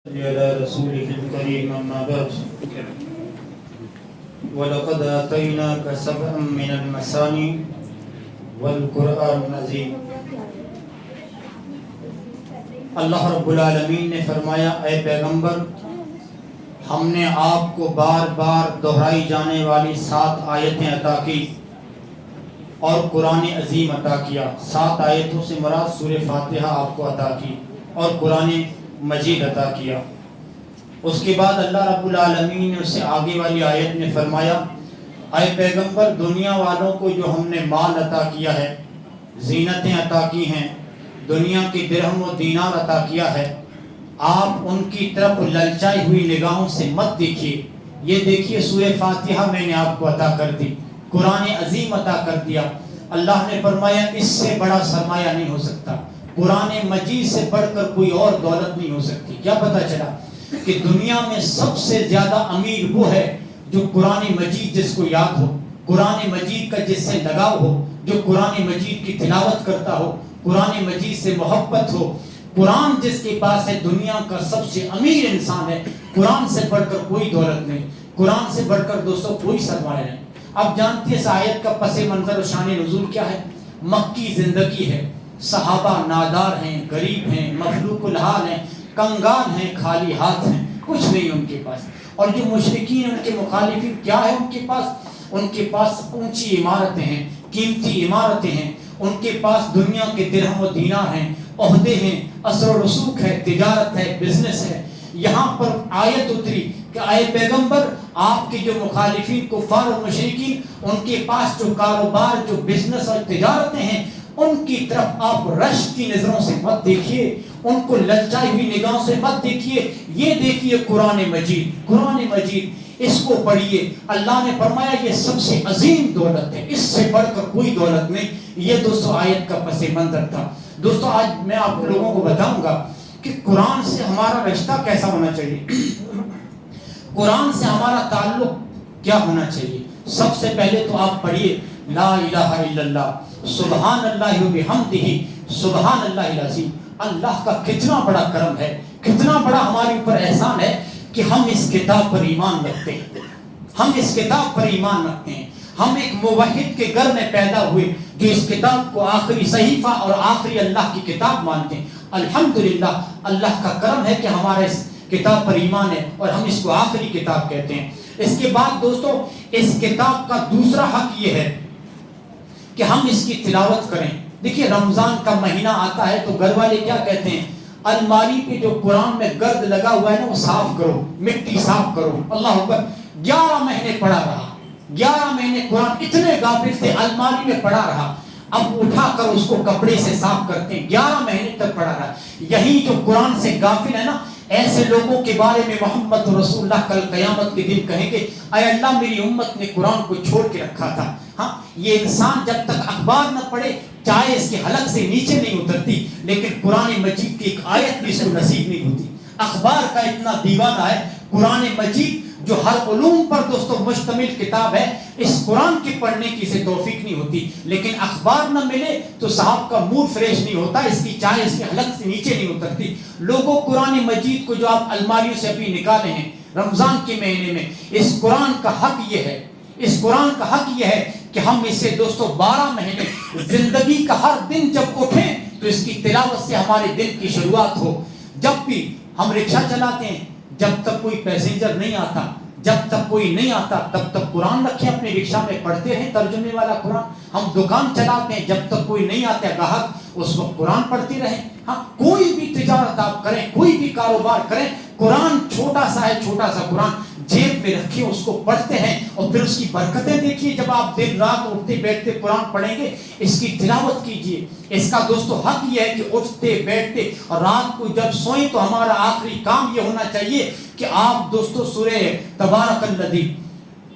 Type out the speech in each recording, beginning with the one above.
على رسوله الكريم أما بعد ولقد آتيناك سبعا من المثاني والقرآن العظيم. اللہ رب العالمین نے فرمایا اے پیغمبر، ہم نے آپ کو بار بار دہرائی جانے والی 7 آیتیں عطا کی اور قرآن عظیم عطا کیا. 7 آیتوں سے مراد سورہ فاتحہ آپ کو عطا کی اور قرآن مجید عطا کیا. اس کے بعد اللہ رب العالمین نے اس سے آگے والی آیت میں فرمایا اے پیغمبر، دنیا والوں کو جو ہم نے مال عطا کیا ہے، زینتیں عطا کی ہیں، دنیا کی درہم و دینار عطا کیا ہے، آپ ان کی طرف للچائی ہوئی نگاہوں سے مت دیکھیے. یہ دیکھیے سورہ فاتحہ میں نے آپ کو عطا کر دی، قرآن عظیم عطا کر دیا. اللہ نے فرمایا اس سے بڑا سرمایہ نہیں ہو سکتا، قرآن مجید سے بڑھ کر کوئی اور دولت نہیں ہو سکتی. کیا پتہ چلا کہ دنیا میں سب سے زیادہ امیر وہ ہے جو قرآن مجید جس کو یاد ہو، قرآن مجید کا جس سے لگاؤ ہو، جو قرآن مجید کی تلاوت کرتا ہو، قرآن مجید سے محبت ہو. قرآن جس کے پاس ہے دنیا کا سب سے امیر انسان ہے. قرآن سے بڑھ کر کوئی دولت نہیں، قرآن سے بڑھ کر دوستوں کوئی سرمایہ نہیں. اب جانتے ہیں اس آیت کا پس منظر و شان نزول کیا ہے؟ مکی زندگی ہے، صحابہ نادار ہیں، غریب ہیں، مفلوق الحال ہیں، کنگال ہیں، خالی ہاتھ ہیں، کچھ نہیں ان کے پاس. اور جو مشرکین ان کے مخالفین کیا ہے ان کے پاس اونچی عمارتیں ہیں، قیمتی عمارتیں ہیں، ان کے پاس دنیا کے درہم و دینار ہیں، عہدے ہیں، اثر و رسوخ ہے، تجارت ہے، بزنس ہے. یہاں پر آیت اتری کہ اے پیغمبر، آپ کے جو مخالفین کفار و مشرکین ان کے پاس جو کاروبار، جو بزنس اور تجارتیں ہیں، ان کی طرف آپ رشک کی نظروں سے مت دیکھیے، ان کو للچائی ہوئی نگاہوں سے مت دیکھیے. یہ دیکھیے قرآن مجید، قرآن مجید اس کو پڑھیے. اللہ نے فرمایا یہ سب سے عظیم دولت ہے، اس سے بڑھ کر کوئی دولت نہیں. یہ دوستو آیت کا پس منظر تھا. دوستو آج میں آپ لوگوں کو بتاؤں گا کہ قرآن سے ہمارا رشتہ کیسا ہونا چاہیے، قرآن سے ہمارا تعلق کیا ہونا چاہیے. سب سے پہلے تو آپ پڑھیے لا الہ الا اللہ، سبحان اللہ و بحمدہ، سبحان اللہ العظیم. اللہ کا کتنا بڑا کرم ہے، کتنا بڑا ہمارے اوپر احسان ہے کہ ہم اس کتاب پر ایمان رکھتے ہیں، ہم اس کتاب پر ایمان رکھتے ہیں. ہم ایک موحد کے گھر میں پیدا ہوئے جو اس کتاب کو آخری صحیفہ اور آخری اللہ کی کتاب مانتے ہیں. الحمدللہ اللہ کا کرم ہے کہ ہمارا اس کتاب پر ایمان ہے اور ہم اس کو آخری کتاب کہتے ہیں. اس کے بعد دوستو اس کتاب کا دوسرا حق یہ ہے کہ ہم اس کی تلاوت کریں. دیکھیے رمضان کا مہینہ آتا ہے تو گھر والے کیا کہتے ہیں؟ الماری پہ جو قرآن میں گرد لگا ہوا ہے نا وہ صاف کرو، مٹی صاف کرو. اللہ اکبر. 11 مہینے پڑا رہا، 11 مہینے قرآن اتنے غافل تھے، الماری میں پڑا رہا. اب اٹھا کر اس کو کپڑے سے صاف کرتے ہیں. 11 مہینے تک پڑا رہا. یہی جو قرآن سے غافل ہے نا، ایسے لوگوں کے بارے میں محمد رسول اللہ کل قیامت کے دن کہیں گے اے اللہ میری امت نے قرآن کو چھوڑ کے رکھا تھا. ہاں یہ انسان جب تک اخبار نہ پڑھے چاہے اس کے حلق سے نیچے نہیں اترتی، لیکن قرآن مجید کی ایک آیت بھی اس کو نصیب نہیں ہوتی. اخبار کا اتنا دیوانہ ہے. قرآن مجید جو ہر علوم پر دوستو مشتمل کتاب ہے، اس قرآن کی پڑھنے کی اسے توفیق نہیں ہوتی. لیکن اخبار نہ ملے تو صاحب کا موڈ فریش نہیں ہوتا، اس کی چائے اس کے حلق سے نیچے نہیں اترتی. لوگوں قرآن مجید کو جو آپ الماریوں سے ابھی نکالے ہیں رمضان کے مہینے میں، اس قرآن کا حق یہ ہے، اس قرآن کا حق یہ ہے کہ ہم اسے دوستو 12 مہینے زندگی کا ہر دن جب اٹھیں تو اس کی تلاوت سے ہمارے دن کی شروعات ہو. جب بھی ہم رکشہ چلاتے ہیں، جب تک کوئی پیسنجر نہیں آتا، جب تک کوئی نہیں آتا تب تک قرآن رکھیں اپنے رکشہ میں، پڑھتے ہیں ترجمے والا قرآن. ہم دکان چلاتے ہیں، جب تک کوئی نہیں آتا گاہک اس وقت قرآن پڑھتے رہیں. ہاں کوئی بھی تجارت آپ کریں، کوئی بھی کاروبار کریں، قرآن چھوٹا سا ہے، چھوٹا سا قرآن جیب میں رکھیں، اس کو پڑھتے ہیں اور پھر اس کی برکتیں دیکھیے. جب آپ دن رات اٹھتے بیٹھتے قرآن پڑھیں گے اس کی تلاوت کیجئے. اس کا دوستو حق یہ ہے کہ اٹھتے بیٹھتے اور رات کو جب سوئیں تو ہمارا آخری کام یہ ہونا چاہیے کہ آپ دوستو سورہ تبارک الذی،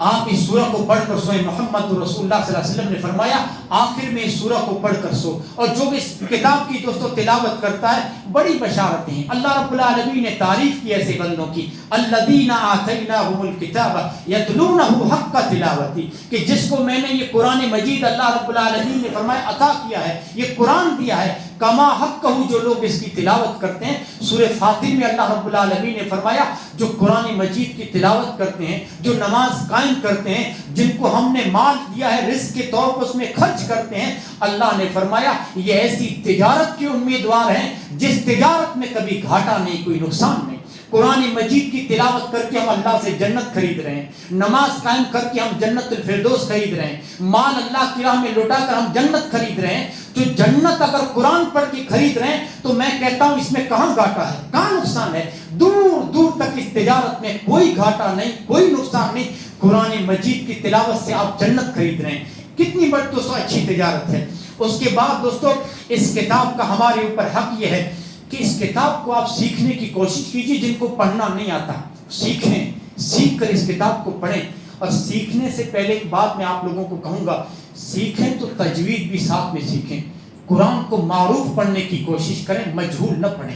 آپ اس سورہ کو پڑھ کر سوئیں. محمد رسول اللہ صلی اللہ علیہ وسلم نے فرمایا آخر میں اس سورہ کو پڑھ کر سو. اور جو بھی اس کتاب کی دوستو تلاوت کرتا ہے بڑی بشارتیں ہیں. اللہ رب العالمین نے تعریف کی ایسے بندوں کی، الذین آتیناہم الکتاب یتلونہ حق تلاوتی، کہ جس کو میں نے یہ قرآن مجید اللہ رب العالمین نے فرمایا عطا کیا ہے، یہ قرآن دیا ہے، کما حق کہو جو لوگ اس کی تلاوت کرتے ہیں. سورہ فاطر میں اللہ رب العالمین نے فرمایا جو قرآن مجید کی تلاوت کرتے ہیں, جو نماز قائم کرتے ہیں, جن کو ہم نے مال دیا ہے رزق کے طور پر اس میں خرچ کرتے ہیں, اللہ نے فرمایا یہ ایسی تجارت کے امیدوار ہیں جس تجارت میں کبھی گھاٹا نہیں, کوئی نقصان نہیں. قرآن مجید کی تلاوت کر کے ہم اللہ سے جنت خرید رہے ہیں, نماز قائم کر کے ہم جنت الفردوس خرید رہے ہیں, مال اللہ کی راہ میں لوٹا کر ہم جنت خرید رہے ہیں. تو جنت اگر قرآن پڑھ کے خرید رہے ہیں تو میں کہتا ہوں اس میں کہاں گھاٹا ہے, کہاں نقصان ہے؟ دور دور تک اس تجارت میں کوئی گھاٹا نہیں, کوئی نقصان نہیں. قرآن مجید کی تلاوت سے آپ جنت خرید رہے ہیں, کتنی بڑی دوستو اچھی تجارت ہے. اس کے بعد دوستو اس کتاب کا ہمارے اوپر حق یہ ہے کہ اس کتاب کو آپ سیکھنے کی کوشش کیجیے. جن کو پڑھنا نہیں آتا سیکھیں, سیکھ کر اس کتاب کو پڑھیں. اور سیکھنے سے پہلے ایک بات میں آپ لوگوں کو کہوں گا, سیکھیں تو تجوید بھی ساتھ میں سیکھیں. قرآن کو معروف پڑھنے کی کوشش کریں, مجہول نہ پڑھیں.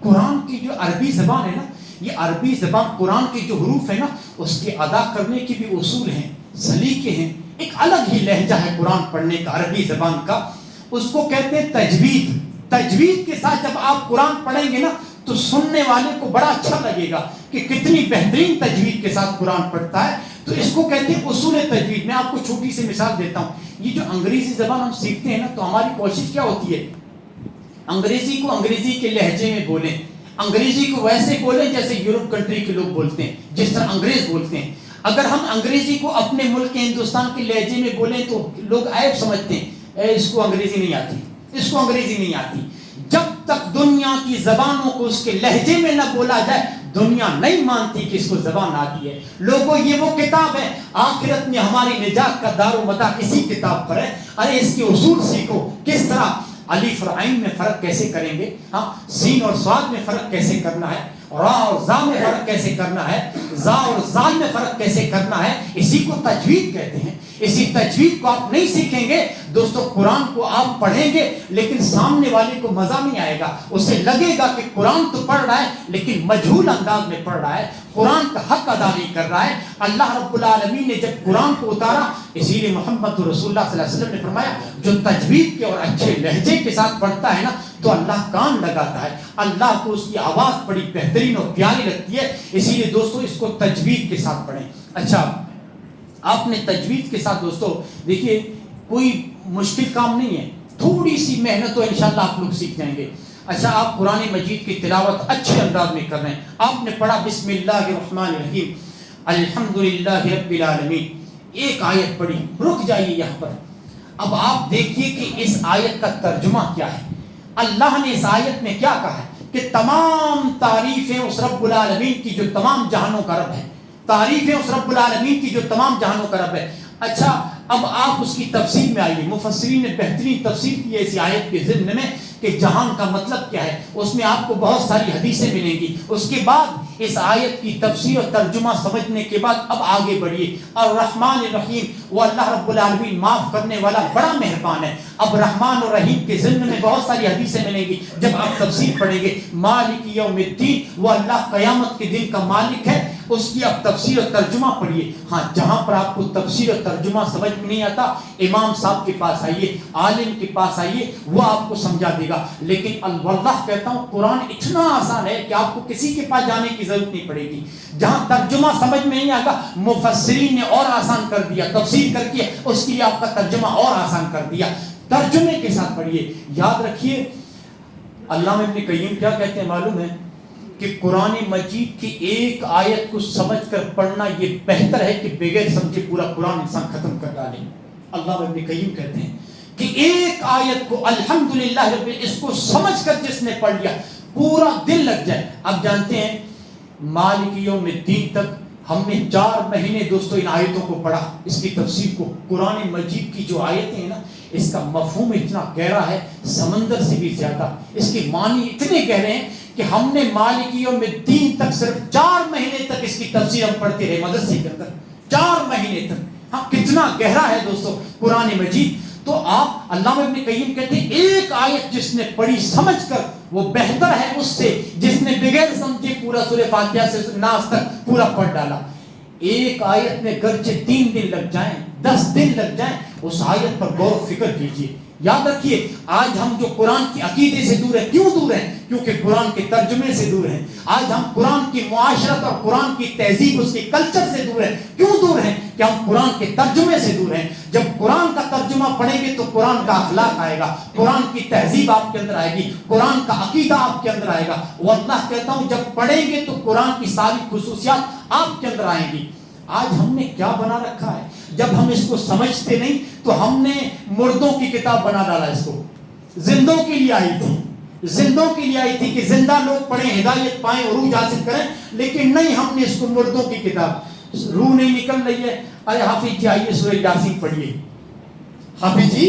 قرآن کی جو عربی زبان ہے نا, یہ عربی زبان قرآن کے جو حروف ہے نا اس کے ادا کرنے کی بھی اصول ہیں, سلیقے ہیں. ایک الگ ہی لہجہ ہے قرآن پڑھنے کا عربی زبان کا, اس کو کہتے ہیں تجوید. تجوید کے ساتھ جب آپ قرآن پڑھیں گے نا تو سننے والے کو بڑا اچھا لگے گا کہ کتنی بہترین تجوید کے ساتھ قرآن پڑھتا ہے. تو اس کو کہتے ہیں اصول تجوید. میں آپ کو چھوٹی سی مثال دیتا ہوں. یہ جو انگریزی زبان ہم سیکھتے ہیں نا تو ہماری کوشش کیا ہوتی ہے, انگریزی کو انگریزی کے لہجے میں بولیں, انگریزی کو ویسے بولیں جیسے یورپ کنٹری کے لوگ بولتے ہیں, جس طرح انگریز بولتے ہیں. اگر ہم انگریزی کو اپنے ملک ہندوستان کے لہجے میں بولیں تو لوگ عیب سمجھتے ہیں, اس کو انگریزی نہیں آتی, اس کو انگریزی نہیں آتی. جب تک دنیا کی زبانوں کو اس کے لہجے میں نہ بولا جائے دنیا نہیں مانتی کہ اس کو زبان آتی ہے. لوگوں یہ وہ کتاب ہے, آخرت میں ہماری نجات کا دار و مدار اسی کتاب پر ہے. ارے اس کے اصول سیکھو, کس طرح الف اور عین میں فرق کیسے کریں گے, ہاں سین اور صاد میں فرق کیسے کرنا ہے, را اور زا میں فرق کیسے کرنا ہے, زا اور زال میں فرق کیسے کرنا ہے, اسی کو تجوید کہتے ہیں. اسی تجوید کو آپ نہیں سیکھیں گے دوستو, قرآن کو آپ پڑھیں گے لیکن سامنے والے کو مزہ نہیں آئے گا. اسے لگے گا کہ قرآن تو پڑھ رہا ہے لیکن مجہول انداز میں پڑھ رہا ہے, قرآن کا حق ادا نہیں کر رہا ہے. اللہ رب العالمین نے جب قرآن کو اتارا, اسی لیے محمد رسول اللہ صلی اللہ علیہ وسلم نے فرمایا جو تجوید کے اور اچھے لہجے کے ساتھ پڑھتا ہے نا تو اللہ کان لگاتا ہے, اللہ کو اس کی آواز بڑی بہترین اور پیاری لگتی ہے. اسی لیے دوستو اس کو تجوید کے ساتھ پڑھیں. اچھا آپ نے تجوید کے ساتھ دوستو دیکھیے کوئی مشکل کام نہیں ہے, تھوڑی سی محنت ہو انشاءاللہ آپ لوگ سیکھ جائیں گے. اچھا آپ قرآن مجید کی تلاوت اچھے انداز میں کر رہے ہیں, آپ نے پڑھا بسم اللہ الرحمن الرحیم الحمدللہ رب العالمین, ایک آیت پڑھی, رک جائیے یہاں پر. اب آپ دیکھیے کہ اس آیت کا ترجمہ کیا ہے. اللہ نے اس آیت میں کیا کہا ہے کہ تمام تعریفیں اس رب العالمین کی جو تمام جہانوں کا رب ہے, تعریفیں اس رب العالمین کی جو تمام جہانوں کا رب ہے. اچھا اب آپ اس کی تفسیر میں آئیے. مفسرین نے بہترین تفسیر کی ہے اس آیت کے ضمن میں کہ جہان کا مطلب کیا ہے. اس میں آپ کو بہت ساری حدیثیں ملیں گی. اس کے بعد اس آیت کی تفسیر اور ترجمہ سمجھنے کے بعد اب آگے بڑھیے. الرحمن الرحیم, وہ اللہ رب العالمین معاف کرنے والا بڑا مہربان ہے. اب رحمان اور رحیم کے ضمن میں بہت ساری حدیثیں ملیں گی جب آپ تفسیر پڑھیں گے. مالک یوم الدین, وہ اللہ قیامت کے دن کا مالک ہے. اس کی آپ تفسیر اور ترجمہ پڑھیے. ہاں جہاں پر آپ کو تفسیر اور ترجمہ سمجھ میں نہیں آتا امام صاحب کے پاس آئیے, عالم کے پاس آئیے, وہ آپ کو سمجھا دے گا. لیکن واللہ کہتا ہوں قرآن اتنا آسان ہے کہ آپ کو کسی کے پاس جانے کی ضرورت نہیں پڑے گی. جہاں ترجمہ سمجھ میں نہیں آگا مفسرین نے اور آسان کر دیا, تفسیر کر کے اس کے لیے آپ کا ترجمہ اور آسان کر دیا. ترجمے کے ساتھ پڑھیے. یاد رکھیے علامہ ابن قیم کیا کہتے ہیں معلوم ہے کہ قرآن مجید کی ایک آیت کو سمجھ کر پڑھنا یہ بہتر ہے کہ بغیر سمجھے پورا قرآن انسان ختم کر ڈالے. علامہ ابن قیم کہتے ہیں کہ ایک آیت کو الحمدللہ رب, اس کو سمجھ کر جس نے پڑھ لیا پورا دل لگ جائے. آپ جانتے ہیں مالک یوم الدین تک ہم نے 4 مہینے دوستو ان آیتوں کو پڑھا, اس کی تفسیر کو. قرآن مجید کی جو آیتیں ہیں نا اس کا مفہوم اتنا گہرا ہے سمندر سے بھی زیادہ, اس کے معنی اتنے گہرے ہیں کہ ہم نے مالک یوم الدین تک صرف 4 مہینے تک اس کی تفسیر ہم پڑھتے رہے مدرسے کے اندر. 4 مہینے تک. ہاں کتنا گہرا ہے دوستو قرآن مجید. تو آپ علامہ ابن قیم کہتے ہیں ایک آیت جس نے پڑھی سمجھ کر وہ بہتر ہے اس سے جس نے بغیر سمجھے پورا سورہ فاتحہ سے ناس تک پورا پڑھ ڈالا. ایک آیت میں گرچہ 3 دن لگ جائیں 10 دن لگ جائیں اس آیت پر غور و فکر کیجیے. یاد رکھیے آج ہم جو قرآن کی عقیدے سے دور ہیں، کیوں دور ہیں؟ کیونکہ قرآن کے ترجمے سے دور ہیں۔ آج ہم قرآن کی معاشرت اور قرآن کی تہذیب، اس کے کلچر سے دور ہیں۔ کیوں دور ہیں؟ کہ ہم قرآن کے ترجمے سے دور ہیں۔ جب قرآن کا ترجمہ پڑھیں گے تو قرآن کا اخلاق آئے گا، قرآن کی تہذیب آپ کے اندر آئے گی، قرآن کا عقیدہ آپ کے اندر آئے گا۔ واللہ کہتا ہوں جب پڑھیں گے تو قرآن کی ساری خصوصیات آپ کے اندر آئیں گی۔ آج ہم نے کیا بنا رکھا ہے؟ جب ہم اس کو سمجھتے نہیں تو ہم نے مردوں کی کتاب بنا ڈالا اس کو۔ زندوں کے لیے آئی تھی، زندوں کے لیے آئی تھی کہ زندہ لوگ پڑھیں، ہدایت پائیں، عروج حاصل کریں، لیکن نہیں، ہم نے اس کو مردوں کی کتاب۔ روح نہیں نکل رہی ہے؟ ارے حافظ جی آئیے سورہ یاسین پڑھیے، حافظ جی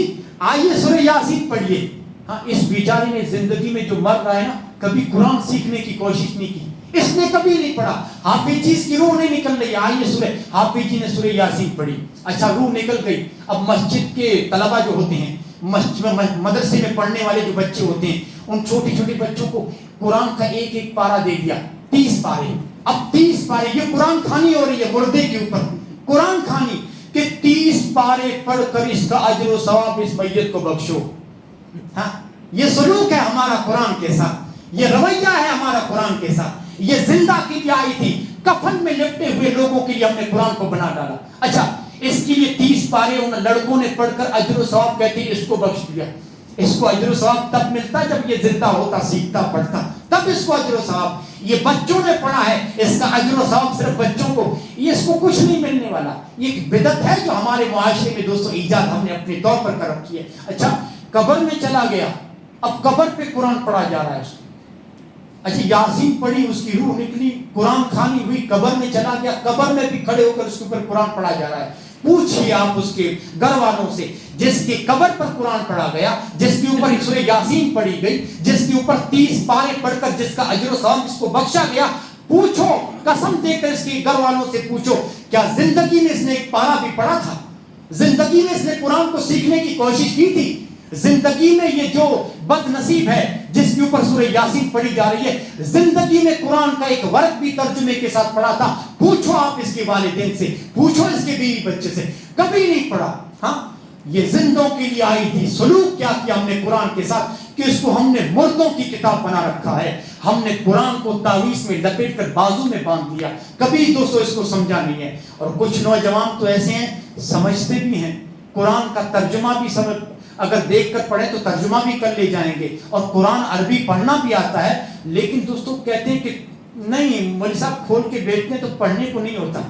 آئیے سورہ یاسین پڑھیے۔ ہاں اس بیچارے نے زندگی میں جو مر رہا ہے نا، کبھی قرآن سیکھنے کی کوشش نہیں کی، اس نے کبھی نہیں پڑھا۔ حافظ جی اس کی روح نہیں نکل رہی، آئیے سورہ، حافظ جی نے سورہ یاسین پڑھی، اچھا روح نکل گئی۔ اب مسجد کے طلبہ جو ہوتے ہیں، مدرسے میں پڑھنے والے جو بچے ہوتے ہیں، ان چھوٹی چھوٹی بچوں کو قرآن کا ایک ایک پارہ دے دیا، 30 پارے۔ اب 30 پارے، یہ قرآن کھانی ہو رہی ہے مردے کے اوپر، قرآن کھانی کہ 30 پارے پڑھ کر اس کا اجر و ثواب اس میت کو بخشو۔ ہاں یہ سلوک ہے ہمارا قرآن کے ساتھ، یہ رویہ ہے ہمارا قرآن کے ساتھ۔ یہ زندہ کے لیے آئی تھی، کفن میں لپٹے ہوئے لوگوں کے لیے ہم نے قرآن کو بنا ڈالا۔ اچھا اس کے لیے 30 پارے ان لڑکوں نے پڑھ کر اجر و ثواب کہتے ہیں اس کو بخش دیا۔ اس کو اجر و ثواب تب ملتا جب یہ زندہ ہوتا، سیکھتا، پڑھتا، تب اس کو اجر و ثواب۔ یہ بچوں نے پڑھا ہے، اس کا اجر و ثواب صرف بچوں کو، یہ اس کو کچھ نہیں ملنے والا۔ یہ ایک بدعت ہے جو ہمارے معاشرے میں دوستوں ایجاد ہم نے اپنے طور پر کر رکھی ہے۔ اچھا قبر میں چلا گیا، اب قبر پہ قرآن پڑھا جا رہا ہے اس کو۔ اچھا یاسین پڑھی، اس کی روح نکلی، قرآن کھانی ہوئی، قبر میں چلا گیا، قبر میں بھی کھڑے ہو کر اس کے اوپر قرآن پڑھا جا رہا ہے۔ پوچھئے آپ اس کے گھر والوں سے، جس کی قبر پر قرآن پڑھا گیا، جس کے اوپر سورہ یاسین پڑھی گئی، جس کے اوپر 30 پارے پڑھ کر جس کا اجر و ثواب اس کو بخشا گیا، پوچھو، قسم دے کر اس کے گھر والوں سے پوچھو، کیا زندگی میں اس نے ایک پارہ بھی پڑھا تھا؟ زندگی میں اس نے قرآن کو سیکھنے کی کوشش کی تھی؟ زندگی میں یہ جو بد نصیب ہے جس کے اوپر سورہ یاسین پڑھی جا رہی ہے، زندگی میں قرآن کا ایک ورق بھی ترجمے کے ساتھ پڑھا تھا؟ پوچھو آپ اس کے والدین سے، پوچھو اس کے بیوی بچے سے، کبھی نہیں پڑھا۔ ہاں یہ زندوں کے لیے آئی تھی۔ سلوک کیا کیا ہم نے قرآن کے ساتھ کہ اس کو ہم نے مردوں کی کتاب بنا رکھا ہے۔ ہم نے قرآن کو تعویذ میں لپیٹ کر بازو میں باندھ دیا، کبھی دوستوں اس کو سمجھا نہیں ہے۔ اور کچھ نوجوان تو ایسے ہیں سمجھتے بھی ہیں، قرآن کا ترجمہ بھی سمجھ، اگر دیکھ کر پڑھیں تو ترجمہ بھی کر لے جائیں گے، اور قرآن عربی پڑھنا بھی آتا ہے، لیکن دوستوں کہتے ہیں کہ نہیں مولوی صاحب کھول کے بیٹھتے ہیں تو پڑھنے کو نہیں ہوتا،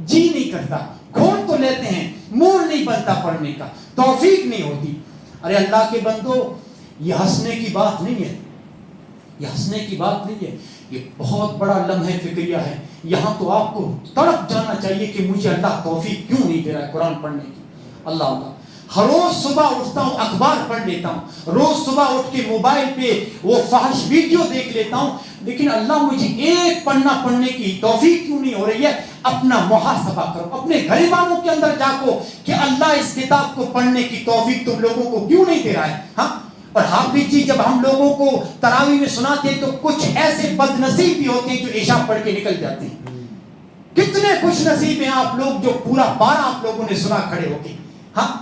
جی نہیں کرتا، کھول تو لیتے ہیں، موڈ نہیں بنتا پڑھنے کا، توفیق نہیں ہوتی۔ ارے اللہ کے بندو، یہ ہنسنے کی بات نہیں ہے، یہ ہنسنے کی بات نہیں ہے، یہ بہت بڑا لمحہ فکریہ ہے۔ یہاں تو آپ کو تڑپ جانا چاہیے کہ مجھے اللہ توفیق کیوں نہیں دے رہا ہے قرآن پڑھنے کی۔ اللہ ہر روز صبح اٹھتا ہوں اخبار پڑھ لیتا ہوں، روز صبح اٹھ کے موبائل پہ وہ فحش ویڈیو دیکھ لیتا ہوں، لیکن اللہ مجھے ایک پڑھنے کی توفیق کیوں نہیں ہو رہی ہے؟ اپنا محاسبہ کرو، اپنے گھر والوں کے اندر جاکو کہ اللہ اس کتاب کو پڑھنے کی توفیق تم لوگوں کو کیوں نہیں دے رہا ہے؟ ہاں اور حافظ جی جب ہم لوگوں کو تراویح میں سناتے ہیں تو کچھ ایسے بد نصیب بھی ہوتے ہیں جو عشاء پڑھ کے نکل جاتے ہیں۔ کتنے خوش نصیب ہیں آپ لوگ جو پورا پارہ آپ لوگوں نے سنا کھڑے ہو کے۔ ہاں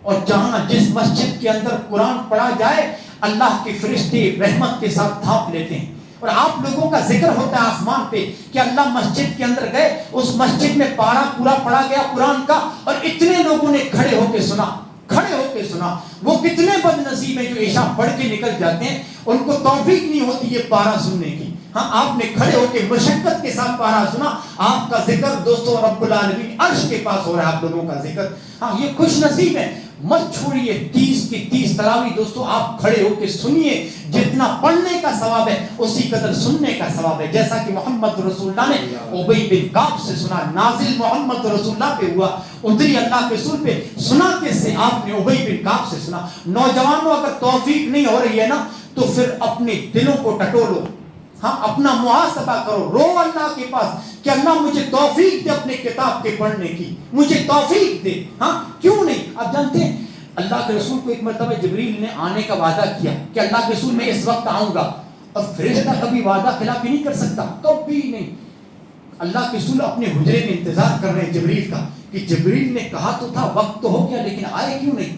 اور جہاں جس مسجد کے اندر قرآن پڑھا جائے اللہ کے فرشتے رحمت کے ساتھ دھانپ لیتے ہیں، اور آپ لوگوں کا ذکر ہوتا ہے آسمان پہ کہ اللہ مسجد کے اندر گئے، اس مسجد میں پارہ پورا پڑھا گیا قرآن کا، اور اتنے لوگوں نے کھڑے ہو کے سنا، کھڑے ہو کے سنا۔ وہ کتنے بد نصیب ہیں جو عشاء پڑھ کے نکل جاتے ہیں، ان کو توفیق نہیں ہوتی یہ پارہ سننے کی۔ ہاں آپ نے کھڑے ہو کے مشقت کے ساتھ پارہ سنا، آپ کا ذکر دوستوں رب العالمین عرش کے پاس ہو رہا ہے آپ لوگوں کا ذکر۔ ہاں یہ خوش نصیب ہے۔ مت چھوڑیے 30 کی 30 تراویح دوستوں آپ کھڑے ہو کے سنیے، جتنا پڑھنے کا ثواب ہے اسی قدر سننے کا ثواب ہے۔ جیسا کہ محمد رسول اللہ نے ابی بن کعب سے سنا، نازل محمد رسول اللہ پہ ہوا، اتری اللہ کے رسول پہ، سنا کس سے؟ آپ نے ابی بن کعب سے سنا۔ نوجوانوں اگر توفیق نہیں ہو رہی ہے نا تو پھر اپنے دلوں کو ٹٹولو، ہاں اپنا محاسبہ کرو، رو اللہ کے پاس کہ اللہ مجھے توفیق دے اپنے کتاب کے پڑھنے کی، مجھے توفیق دے۔ ہاں کیوں نہیں؟ آپ جانتے ہیں اللہ کے رسول کو ایک مرتبہ جبریل نے آنے کا وعدہ کیا کہ اللہ کے رسول میں اس وقت آؤں گا، اور فرشتہ کبھی وعدہ خلافی نہیں کر سکتا، کبھی نہیں۔ اللہ کے رسول اپنے حجرے میں انتظار کر رہے ہیں جبریل کا کہ جبریل نے کہا تو تھا وقت تو ہو گیا لیکن آئے کیوں نہیں؟